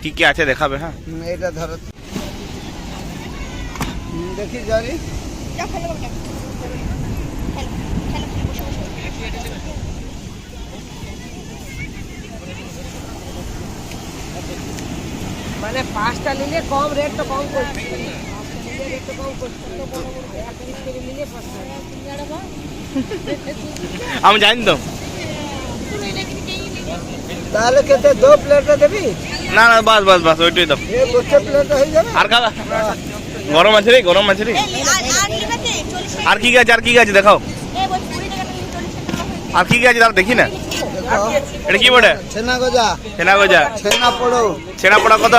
কি কি আছে দেখাবে। হ্যাঁ এটা ধরো দেখি জানি মানে 5টা নিলে কম রেট তো কম করছে, রেট তো কম করছে, নিলে 5টা। আমি জানি তো। তাহলে কেটে 2 প্লেট দেবি? না না বাস বাস বাস ওইটাই দাও। এই গোটা প্লেট হয়ে যাবে। আর খাবা? গরম আছে রে, গরম আছে রে। আর কি আছে, আর কি আছে দেখাও। আর কি আছে তার দেখি না। এটা কি বটে? ছেনা গজা। ছেনা গজা। ছেনা পোড়ো। ছেনা পোড়া কত?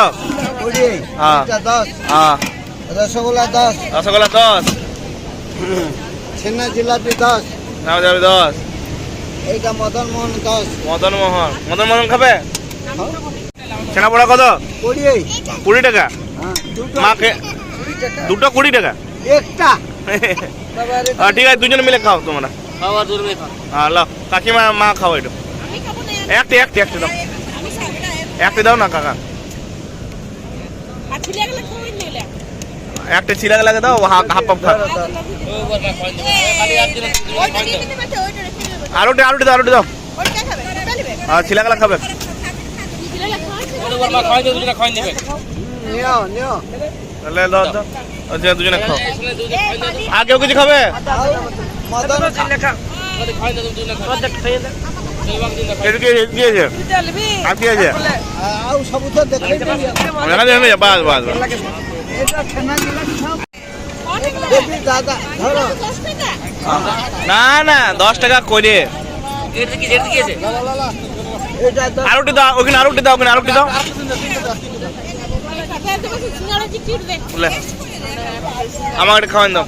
20। হ্যাঁ। এটা 10। হ্যাঁ। রসগোল্লা 10। রসগোল্লা 10। ছেনা জিলাপি 10। নাও যাবে 10। এইটা মদন মোহন 10। মদন মোহন। মদন মোহন খাবে? ছেনা পোড়া কত? 20। 20 টাকা। হ্যাঁ দুটো মাকে 20 টাকা। দুটো 20 টাকা। একটা ঠিক আছে দুজনে মিলে খাও তোমরা। খাওয়া দূরবে খা। হ্যাঁ লাও কাকিমা মা খাও একটু। একটা দাও। একটা দাও না কাকা। একটা ছিলা লাগে দাও, হাফ হাফ খা। আরোটে দাও। আর ছিলা গেলা খাবে। নিও নিও। তাহলে দাও দাও। আচ্ছা দুজনে খাও। আর কেউ কিছু খাবে? মদন একটু কি আছে? আর কি আছে? আউ সবু তো দেখাই দিবি। বাস বাস বাস। এটা ছেনা জিলাপি সব দেখি দাদা ধরো। না না 10 টাকা করে। এটা আরোটি দাও ওখানে, আরোটি দাও ওখানে, আরোটি দাও। আমাকে খাওয়ান দাও।